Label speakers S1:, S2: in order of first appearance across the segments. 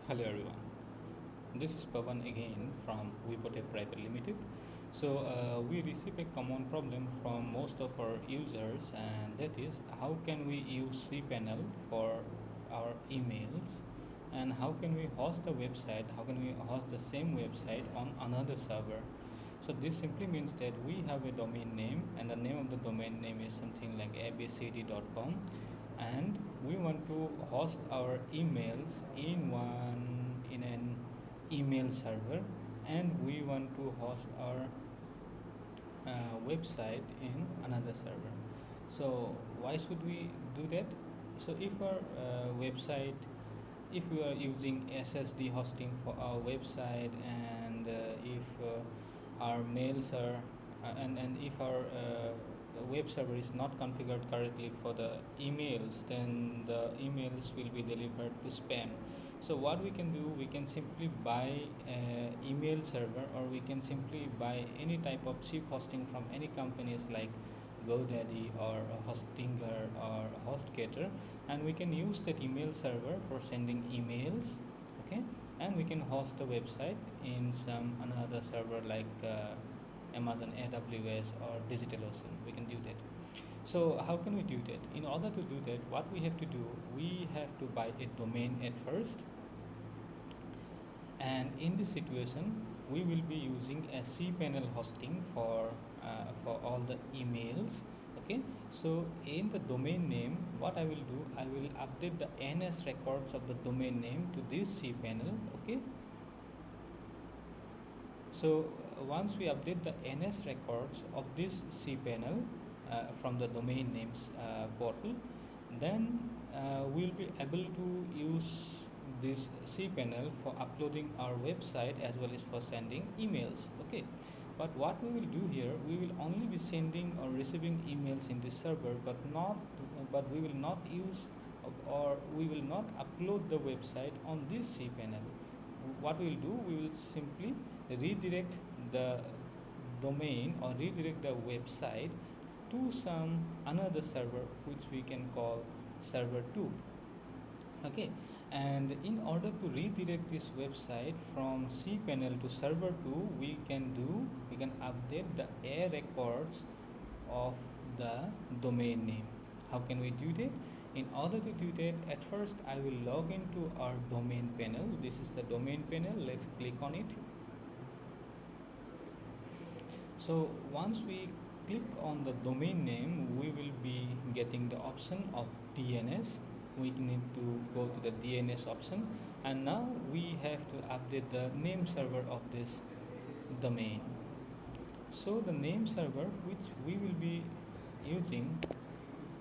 S1: Hello everyone, this is Pavan again from Wipotech Private Limited. We receive a common problem from most of our users, and that is how can we use cpanel for our emails, and how can we host the website, how can we host the same website on another server. So this simply means that we have a domain name, and the name of the domain name is something like abcd.com, and we want to host our emails in an email server, and we want to host our website in another server. So why should we do that? So if our website, if we are using ssd hosting for our website, and if our mails are and if our web server is not configured correctly for the emails, then the emails will be delivered to spam. So what we can do, we can simply buy a email server, or we can simply buy any type of cheap hosting from any companies like GoDaddy or Hostinger or HostGator, and we can use that email server for sending emails. Okay, and we can host the website in some another server like Amazon AWS or DigitalOcean. We can do that. So how can we do that? In order to do that, what we have to do, we have to buy a domain at first, and in this situation we will be using a cpanel hosting for all the emails. Okay, so in the domain name, what I will do, I will update the ns records of the domain name to this cpanel. Okay, so once we update the ns records of this cpanel from the domain names portal, then we'll be able to use this cpanel for uploading our website as well as for sending emails. Okay, but what we will do here, we will only be sending or receiving emails in this server, but we will not use or we will not upload the website on this cpanel. What we will do, we will simply redirect the domain or redirect the website to some another server, which we can call server 2. Okay, and in order to redirect this website from cpanel to server 2, we can update the a records of the domain name. How can we do that? In order to do that, at first I will log into our domain panel. This is the domain panel. Let's click on it. So once we click on the domain name, we will be getting the option of DNS. We need to go to the DNS option, and now we have to update the name server of this domain. So the name server which we will be using,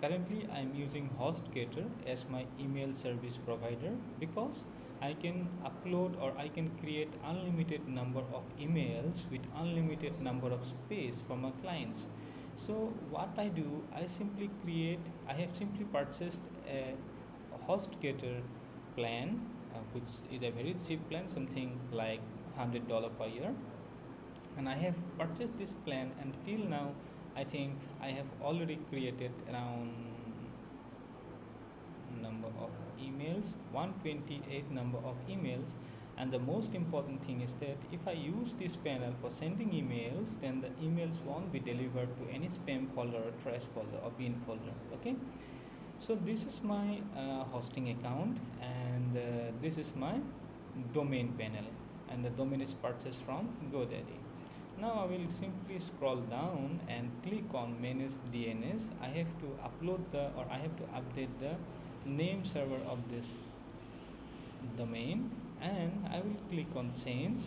S1: currently I am using HostGator as my email service provider, because I can upload or I can create unlimited number of emails with unlimited number of space for my clients. So what I do, I have simply purchased a HostGator plan, which is a very cheap plan, something like $100 per year, and I have purchased this plan, and till now I think I have already created around number of emails 128 number of emails. And the most important thing is that if I use this panel for sending emails, then the emails won't be delivered to any spam folder or trash folder or bin folder. Okay, so this is my hosting account, and this is my domain panel, and the domain is purchased from GoDaddy. Now I will simply scroll down and click on manage DNS. I have to update the name server of this domain, and I will click on change,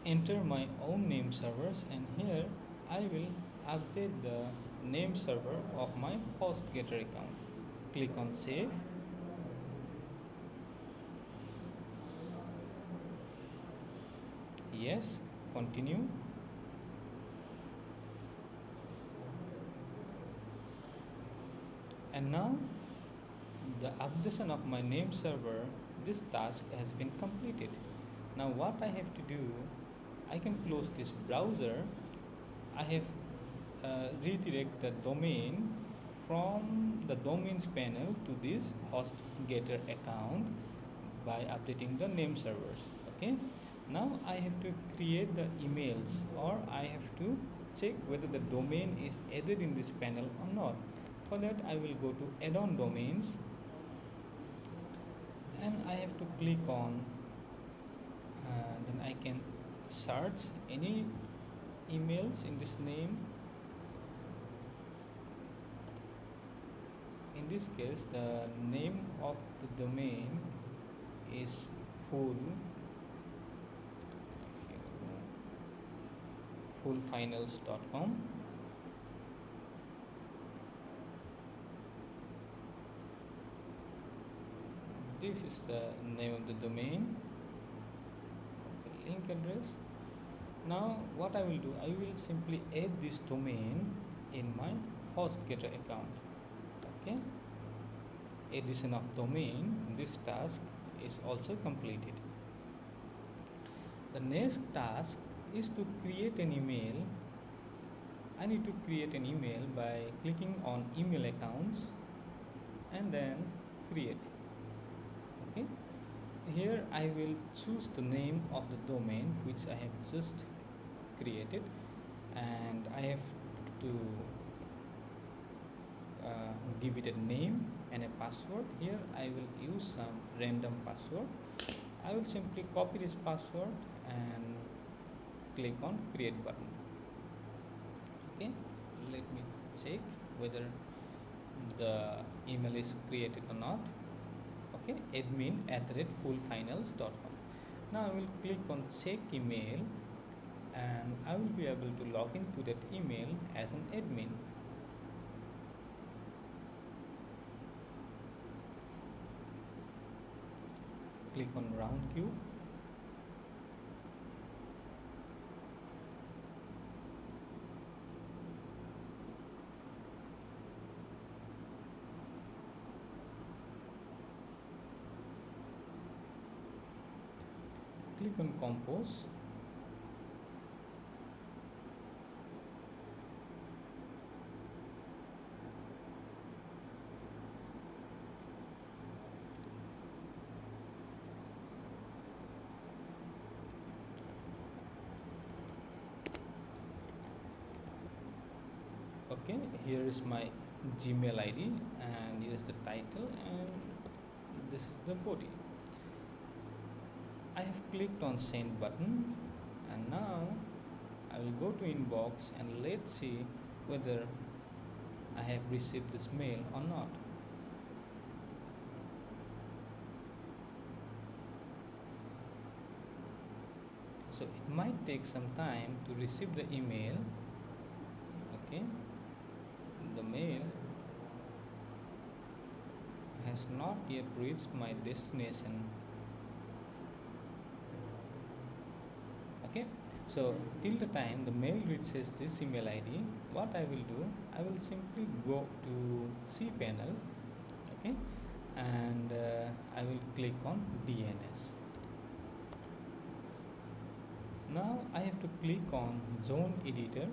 S1: enter my own name servers, and here I will update the name server of my HostGator account. Click on save. Yes, continue. And now the updation of my name server, this task has been completed. Now what I have to do, I can close this browser. I have redirect the domain from the domains panel to this HostGator account by updating the name servers. Okay, now I have to create the emails, or I have to check whether the domain is added in this panel or not. For that, I will go to add-on domains, and I have to click on, then I can search any emails in this name. In this case, the name of the domain is fullfinals.com. This is the name of the domain, the link address. Now what I will do, I will simply add this domain in my HostGator account. Okay, addition of domain, this task is also completed. The next task is to create an email. I need to create an email by clicking on email accounts and then create. Okay, here I will choose the name of the domain which I have just created, and I have to give it a name and a password. Here I will use some random password. I will simply copy this password and click on create button. Okay, let me check whether the email is created or not. Okay, admin@fullfinals.com. Now I will click on check email, and I will be able to log into that email as an admin. Click on round cube. Click on compose. Okay, here is my Gmail ID, and here is the title, and this is the body. I have clicked on send button, and now I will go to inbox and let's see whether I have received this mail or not. So it might take some time to receive the email. Okay, the mail has not yet reached my destination. Okay, so till the time the mail reaches this email ID, what I will do, I will simply go to cpanel. Okay, and I will click on DNS. Now I have to click on zone editor,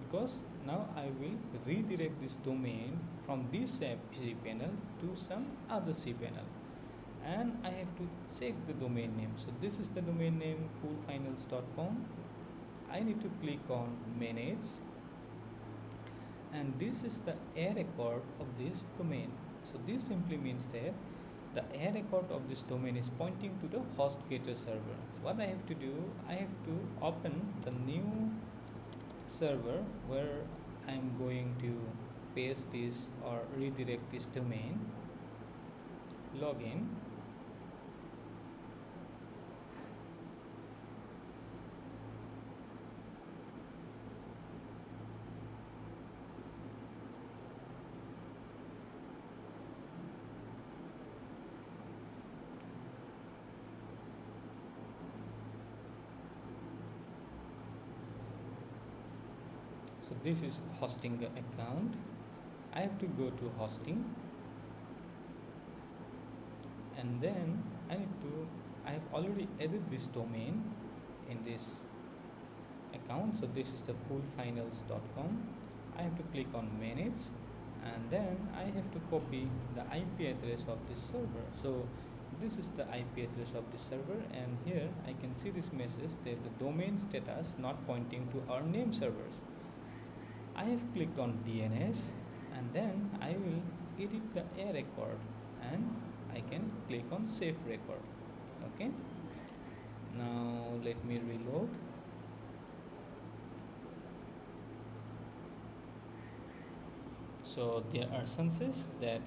S1: because now I will redirect this domain from this cpanel to some other cpanel, and I have to check the domain name. So this is the domain name fullfinals.com. I need to click on manage, and this is the A record of this domain. So this simply means that the A record of this domain is pointing to the HostGator server. So what I have to do, I have to open the new server where I am going to paste this or redirect this domain. Login. So this is hosting account. I have to go to hosting, and then I have already added this domain in this account. So this is the fullfinals.com. I have to click on manage, and then I have to copy the IP address of this server. So this is the IP address of this server, and here I can see this message that the domain status not pointing to our name servers. I have clicked on DNS, and then I will edit the A record, and I can click on save record. Okay, now let me reload. So there are chances that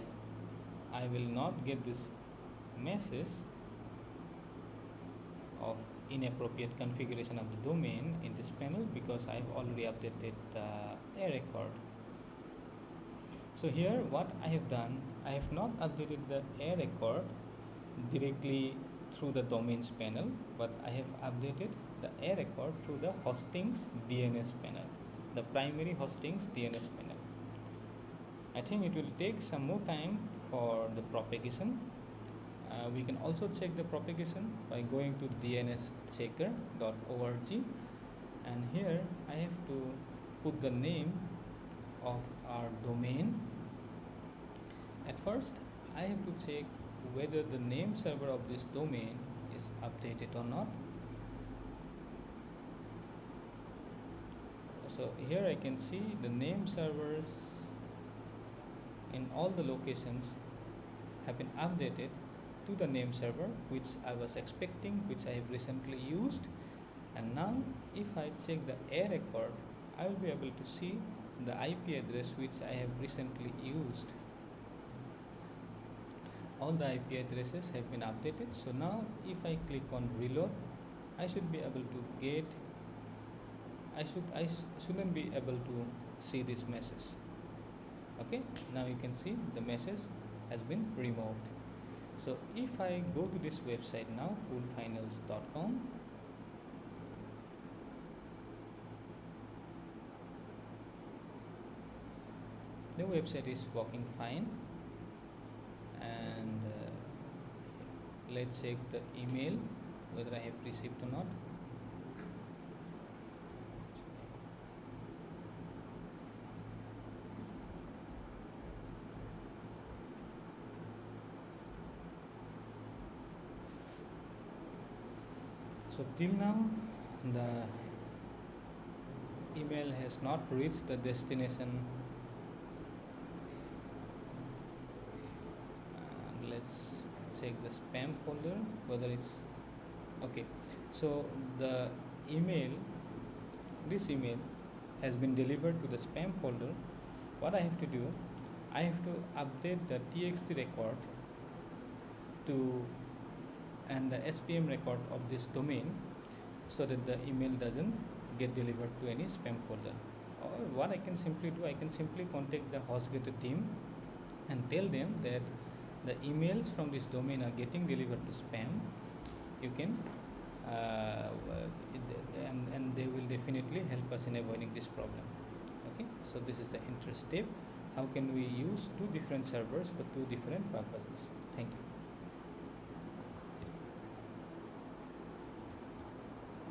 S1: I will not get this message of inappropriate configuration of the domain in this panel because I've already updated the A record. So here what I have done, I have not updated the A record directly through the domains panel, but I have updated the A record through the hostings DNS panel, the primary hostings DNS panel. I think it will take some more time for the propagation. We can also check the propagation by going to dnschecker.org, and here I have to put the name of our domain. At first I have to check whether the name server of this domain is updated or not. So here I can see the name servers in all the locations have been updated to the name server which I was expecting, which I have recently used. And now if I check the A record, I will be able to see the IP address which I have recently used. All the IP addresses have been updated. So now if I click on reload, I should be able to get, I shouldn't be able to see this message. Okay, now you can see the message has been removed. So if I go to this website now, fullfinals.com, the website is working fine, and let's check the email whether I have received or not. So till now the email has not reached the destination. And let's check the spam folder whether it's okay. So the email, this email has been delivered to the spam folder. What I have to do, I have to update the txt record to and the SPM record of this domain so that the email doesn't get delivered to any spam folder. Or what I can simply do, I can simply contact the HostGator team and tell them that the emails from this domain are getting delivered to spam. You can and they will definitely help us in avoiding this problem. Okay, so this is the interest step. How can we use two different servers for two different purposes? Thank you.